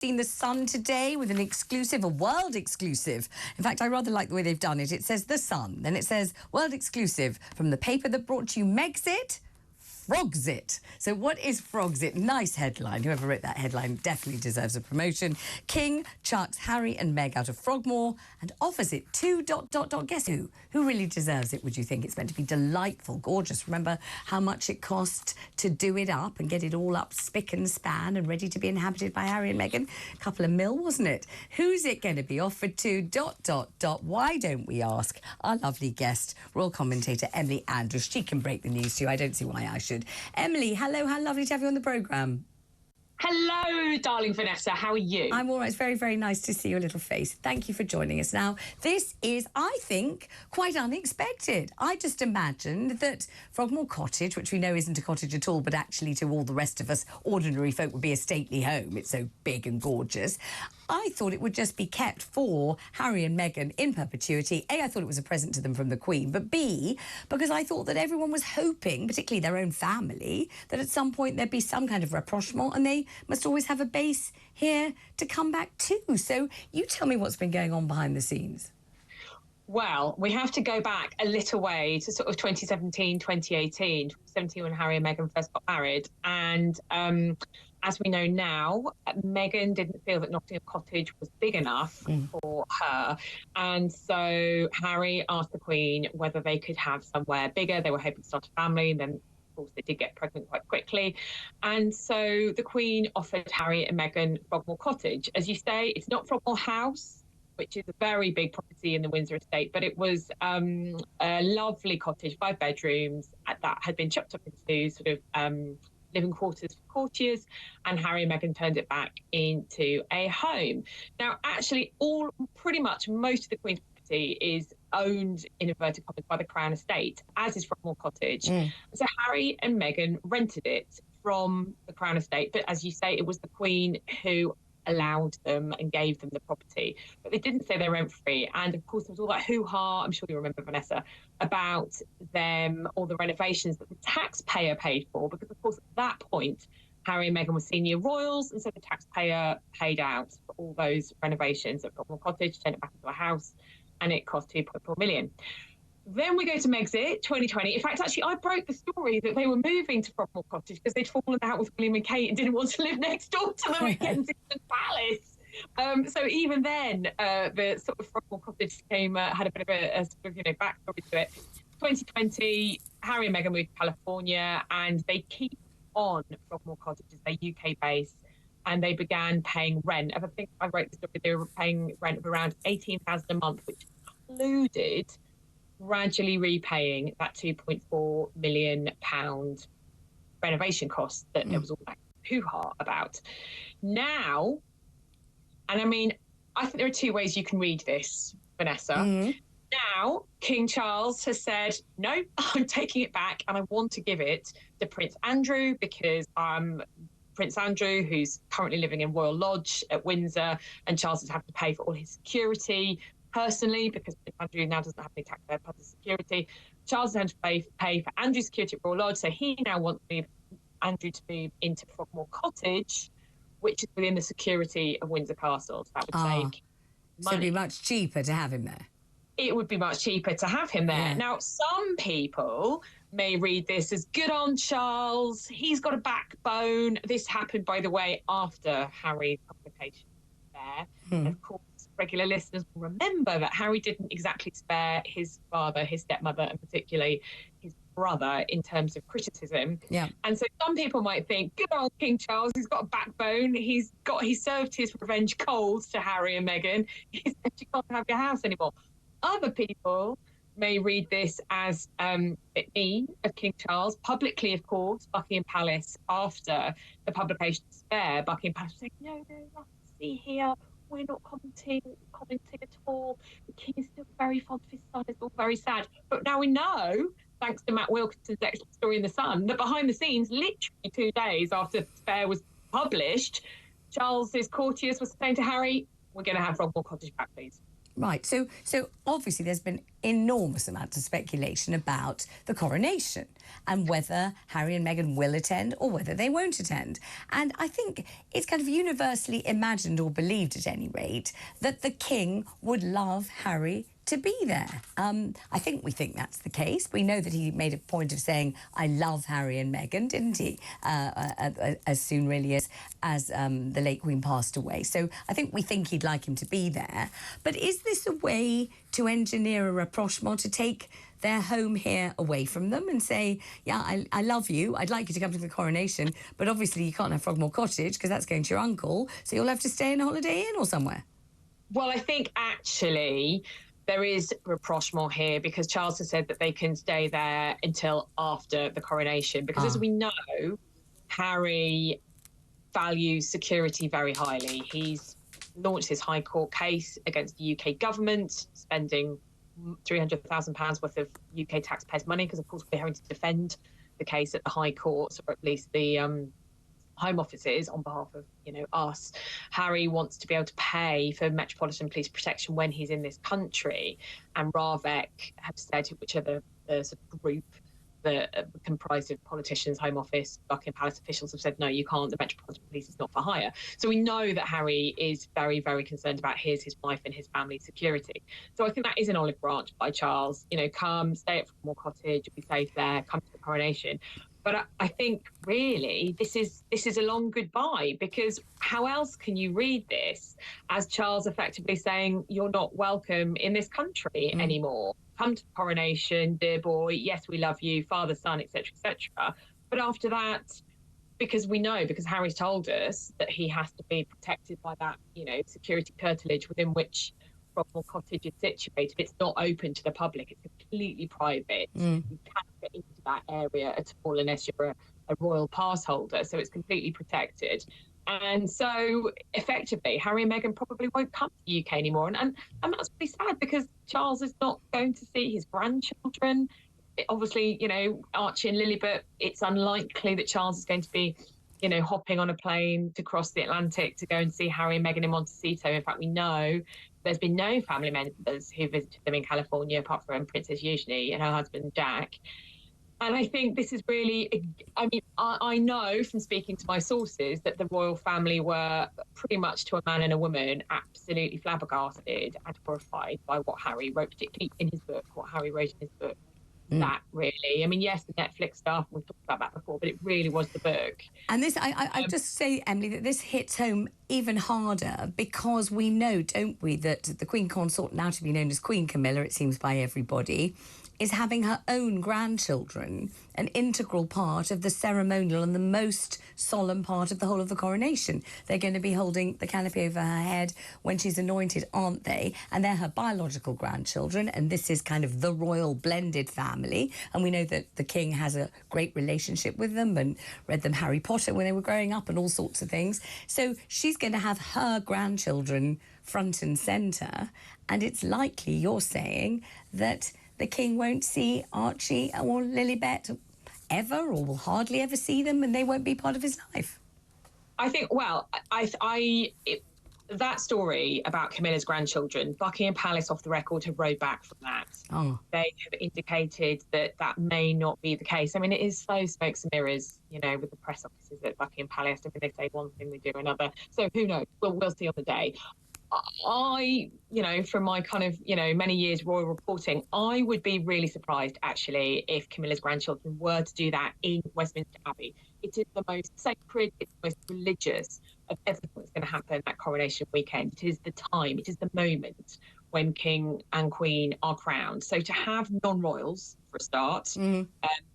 Seen The Sun today with an exclusive, a world exclusive. In fact, I rather like the way they've done it. It says The Sun, then it says world exclusive from the paper that brought you Megxit, Frogzit. So what is Frogzit? Nice headline. Whoever wrote that headline definitely deserves a promotion. King chucks Harry and Meg out of Frogmore and offers it to ... Guess who? Who really deserves it, would you think? It's meant to be delightful, gorgeous. Remember how much it cost to do it up and get it all up spick and span and ready to be inhabited by Harry and Meghan? A couple of mil, wasn't it? Who's it going to be offered to ... Why don't we ask our lovely guest, royal commentator Emily Andrews? She can break the news to you. I don't see why I should. Emily, hello, how lovely to have you on the programme. Hello, darling Vanessa. How are you? I'm all right. It's very, very nice to see your little face. Thank you for joining us. Now, this is, I think, quite unexpected. I just imagined that Frogmore Cottage, which we know isn't a cottage at all, but actually to all the rest of us ordinary folk would be a stately home. It's so big and gorgeous. I thought it would just be kept for Harry and Meghan in perpetuity. A, I thought it was a present to them from the Queen, but B, because I thought that everyone was hoping, particularly their own family, that at some point there'd be some kind of rapprochement and they must always have a base here to come back to. So you tell me what's been going on behind the scenes. Well, we have to go back a little way to sort of 2017, 2018, 2017 when Harry and Meghan first got married. And as we know now, Meghan didn't feel that Nottingham Cottage was big enough for her. And so Harry asked the Queen whether they could have somewhere bigger. They were hoping to start a family, and then of course they did get pregnant quite quickly. And so the Queen offered Harry and Meghan Frogmore Cottage. As you say, it's not Frogmore House, which is a very big property in the Windsor estate, but it was a lovely cottage, 5 bedrooms, that had been chopped up into sort of living quarters for courtiers, and Harry and Meghan turned it back into a home. Now, actually, pretty much most of the Queen's property is owned, in inverted commas, by the Crown Estate, as is Frogmore Cottage. So Harry and Meghan rented it from the Crown Estate, but as you say, it was the Queen who allowed them and gave them the property, but they didn't say they're rent free. And of course there was all that hoo-ha, I'm sure you remember, Vanessa, about them, all the renovations that the taxpayer paid for, because of course at that point Harry and Meghan were senior royals, and so the taxpayer paid out for all those renovations at Frogmore Cottage, turned it back into a house, and it cost 2.4 million. Then we go to Megxit 2020. In fact, actually, I broke the story that they were moving to Frogmore Cottage because they'd fallen out with William and Kate and didn't want to live next door to them at Kensington Palace. So even then, the sort of Frogmore Cottage had a bit of a sort of, backstory to it. 2020, Harry and Meghan moved to California, and they keep on Frogmore Cottage as their UK base, and they began paying rent. I think I wrote the story. They were paying rent of around $18,000 a month, which included gradually repaying that £2.4 million renovation cost that there was all that hoo-ha about. Now, and I mean, I think there are two ways you can read this, Vanessa. Now, King Charles has said, no, I'm taking it back and I want to give it to Prince Andrew, because Prince Andrew, who's currently living in Royal Lodge at Windsor, and Charles has had to pay for all his security personally, because Andrew now doesn't have any taxpayer public security. Charles has had to pay for Andrew's security at Royal Lodge, so he now wants Andrew to move into Frogmore Cottage, which is within the security of Windsor Castle. So that would save money. So it'd be much cheaper to have him there. It would be much cheaper to have him there. Yeah. Now, some people may read this as good on Charles. He's got a backbone. This happened, by the way, after Harry's publication there. And of course, regular listeners will remember that Harry didn't exactly spare his father, his stepmother, and particularly his brother in terms of criticism. Yeah. And so some people might think, good old King Charles, he's got a backbone. He served his revenge cold to Harry and Meghan. He said, you can't have your house anymore. Other people may read this as it mean of King Charles, publicly, of course, Buckingham Palace, after the publication of Spare, Buckingham Palace was saying, no, nothing to see here. We're not commenting at all. The King is still very fond of his son. It's all very sad. But now we know, thanks to Matt Wilkinson's excellent story in The Sun, that behind the scenes, literally 2 days after Spare was published, Charles's courtiers were saying to Harry, we're going to have Frogmore Cottage back, please. Right. So obviously there's been enormous amounts of speculation about the coronation and whether Harry and Meghan will attend or whether they won't attend. And I think it's kind of universally imagined, or believed at any rate, that the king would love Harry to be there. I think we think that's the case. We know that he made a point of saying, I love Harry and Meghan, didn't he? As soon really as the late Queen passed away. So I think we think he'd like him to be there. But is this a way to engineer a rapprochement, to take their home here away from them and say, yeah, I love you, I'd like you to come to the coronation, but obviously you can't have Frogmore Cottage because that's going to your uncle, so you'll have to stay in a Holiday Inn or somewhere? Well, I think actually there is rapprochement here, because Charles has said that they can stay there until after the coronation, because as we know, Harry values security very highly. He's launched his High Court case against the UK government, spending £300,000 worth of UK taxpayers' money, because of course we're having to defend the case at the High Court, or at least the Home Offices on behalf of, us. Harry wants to be able to pay for Metropolitan Police protection when he's in this country, and RAVEC have said, which are the sort of group that comprised of politicians, Home Office, Buckingham Palace officials, have said, no, you can't, the Metropolitan Police is not for hire. So we know that Harry is very, very concerned about his wife and his family's security. So I think that is an olive branch by Charles. Come, stay at Frogmore Cottage, be safe there, come to the coronation. But I think really this is a long goodbye, because how else can you read this as Charles effectively saying, you're not welcome in this country anymore. Come to the coronation, dear boy. Yes, we love you, father, son, etc., etc. But after that, because Harry's told us that he has to be protected by that, security curtilage within which Frogmore Cottage is situated. It's not open to the public. It's completely private. You can't get into that area at all unless you're a royal pass holder. So it's completely protected. And so effectively, Harry and Meghan probably won't come to the UK anymore. And that's really sad, because Charles is not going to see his grandchildren. Obviously, Archie and Lilibet, it's unlikely that Charles is going to be, hopping on a plane to cross the Atlantic to go and see Harry and Meghan in Montecito. In fact, we know there's been no family members who visited them in California apart from Princess Eugenie and her husband, Jack. And I think this is really, I know from speaking to my sources that the royal family were pretty much to a man and a woman absolutely flabbergasted and horrified by what Harry wrote, particularly in his book, what Harry wrote in his book. That really, yes, the Netflix stuff, we've talked about that before, but it really was the book. And this, I just say, Emily, that this hits home even harder because we know, don't we, that the Queen Consort, now to be known as Queen Camilla, it seems by everybody, is having her own grandchildren an integral part of the ceremonial and the most solemn part of the whole of the coronation. They're going to be holding the canopy over her head when she's anointed, aren't they? And they're her biological grandchildren, and this is kind of the royal blended family. And we know that the king has a great relationship with them and read them Harry Potter when they were growing up and all sorts of things. So she's going to have her grandchildren front and centre, and it's likely, you're saying, that the king won't see Archie or Lilibet ever, or will hardly ever see them, and they won't be part of his life. I think, that story about Camilla's grandchildren, Buckingham Palace off the record have rowed back from that. They have indicated that may not be the case. I mean, it is so smokes and mirrors, with the press offices at Buckingham Palace. I mean, they say one thing, they do another. So who knows? We'll see on the day. From my kind of, many years royal reporting, I would be really surprised, actually, if Camilla's grandchildren were to do that in Westminster Abbey. It is the most sacred, it's the most religious of everything that's going to happen at coronation weekend. It is the time, it is the moment when King and Queen are crowned. So to have non-royals, for a start,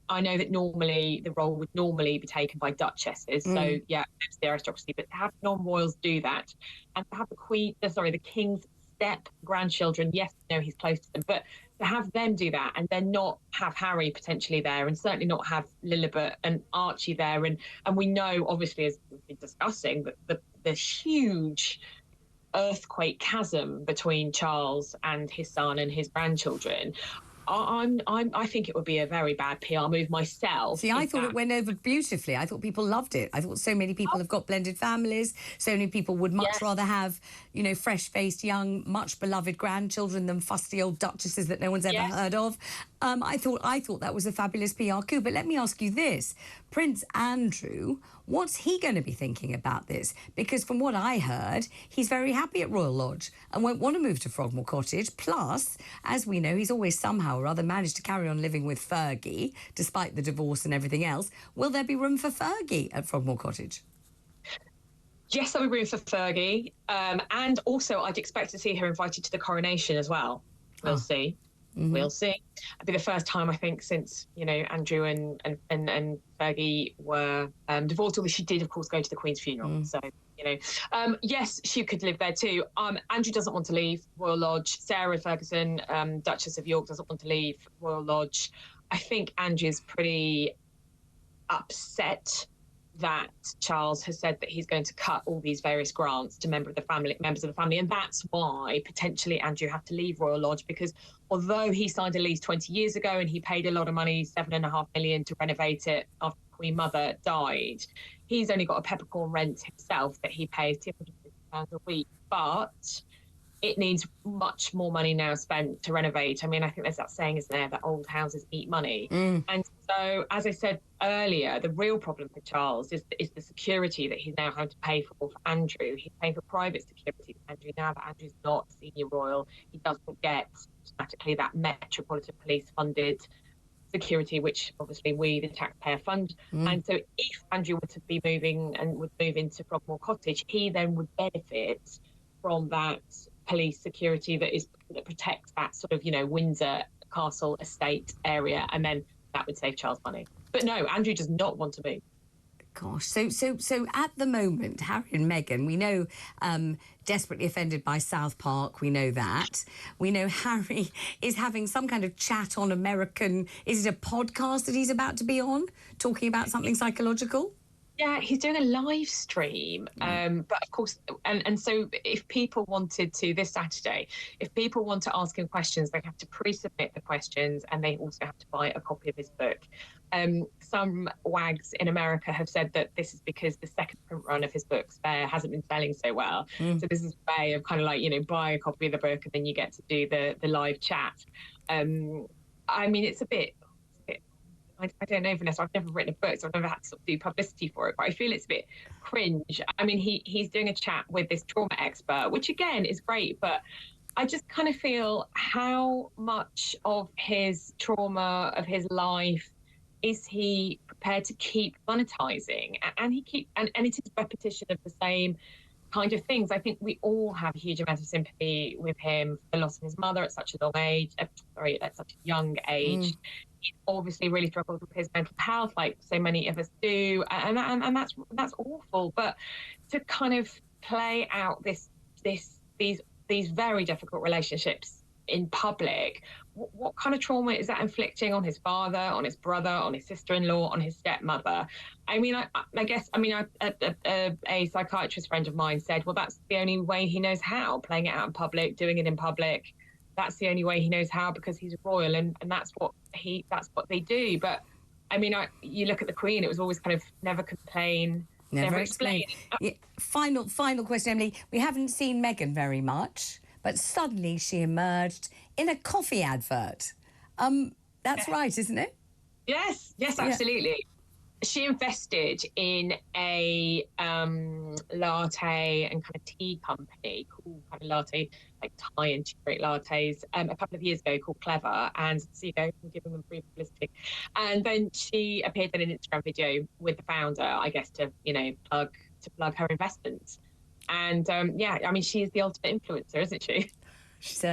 I know that normally the role would normally be taken by duchesses. So yeah, it's the aristocracy, but to have non-royals do that, and to have the king's step grandchildren, yes, he's close to them, but to have them do that and then not have Harry potentially there, and certainly not have Lilibet and Archie there, and we know, obviously, as we've been discussing, that the huge earthquake chasm between Charles and his son and his grandchildren. I think it would be a very bad PR move myself. See, I thought it went over beautifully. I thought people loved it. I thought so many people have got blended families. So many people would much rather have, you know, fresh-faced, young, much beloved grandchildren than fusty old duchesses that no one's ever heard of. I thought that was a fabulous PR coup. But let me ask you this. Prince Andrew, what's he going to be thinking about this? Because from what I heard, he's very happy at Royal Lodge and won't want to move to Frogmore Cottage. Plus, as we know, he's always somehow or other managed to carry on living with Fergie, despite the divorce and everything else. Will there be room for Fergie at Frogmore Cottage? Yes, there'll be room for Fergie. And also, I'd expect to see her invited to the Coronation as well. We'll see. Mm-hmm. We'll see. It'll be the first time, I think, since, you know, Andrew and Fergie were divorced, although she did, of course, go to the Queen's funeral. So, you know, yes, she could live there too. Andrew doesn't want to leave Royal Lodge. Sarah Ferguson, Duchess of York, doesn't want to leave Royal Lodge. I think Andrew's pretty upset that Charles has said that he's going to cut all these various grants to members of the family, and that's why potentially Andrew had to leave Royal Lodge, because although he signed a lease 20 years ago and he paid a lot of money, $7.5 million, to renovate it after Queen Mother died, he's only got a peppercorn rent himself that he pays £250 a week, but it needs much more money now spent to renovate. I mean, I think there's that saying, isn't there, that old houses eat money. And so, as I said earlier, the real problem for Charles is the security that he's now having to pay for Andrew. He's paying for private security for Andrew now that Andrew's not senior royal. He doesn't get automatically that Metropolitan Police funded security, which obviously we, the taxpayer, fund. And so if Andrew were to be moving and would move into Frogmore Cottage, he then would benefit from that police security that protects that sort of, you know, Windsor Castle estate area, and then that would save Charles money. But no, Andrew does not want to move. Gosh, so at the moment, Harry and Meghan, we know, desperately offended by South Park. We know that. We know Harry is having some kind of chat on American. Is it a podcast that he's about to be on, talking about something psychological? Yeah, he's doing a live stream. But of course, and so if people wanted to, this Saturday, if people want to ask him questions, they have to pre-submit the questions, and they also have to buy a copy of his book. Some wags in America have said that this is because the second print run of his book, Spare, hasn't been selling so well. So this is a way of kind of like, you know, buy a copy of the book and then you get to do the live chat. I mean, it's a bit... I don't know, Vanessa, I've never written a book, so I've never had to sort of do publicity for it, but I feel it's a bit cringe. I mean, he's doing a chat with this trauma expert, which again is great, but I just kind of feel how much of his trauma, of his life, is he prepared to keep monetizing? And it is repetition of the same kind of things. I think we all have a huge amount of sympathy with him for the loss of his mother at such a young age. He obviously really struggled with his mental health, like so many of us do, and that's awful. But to kind of play out these very difficult relationships in public, what kind of trauma is that inflicting on his father, on his brother, on his sister-in-law, on his stepmother? I mean, I guess a psychiatrist friend of mine said, well, that's the only way he knows how, playing it out in public, doing it in public. That's the only way he knows how, because he's royal, and that's what they do. But I mean, you look at the Queen; it was always kind of never complain, never explain. Yeah. Final question, Emily. We haven't seen Meghan very much, but suddenly she emerged in a coffee advert. That's right, isn't it? Yes, absolutely. Yeah. She invested in a latte and kind of tea company called kind of latte, like Thai and great lattes, a couple of years ago, called Clever, and so you go giving them free publicity. And then she appeared in an Instagram video with the founder, I guess, to plug her investments. And yeah, I mean, she is the ultimate influencer, isn't she? She said.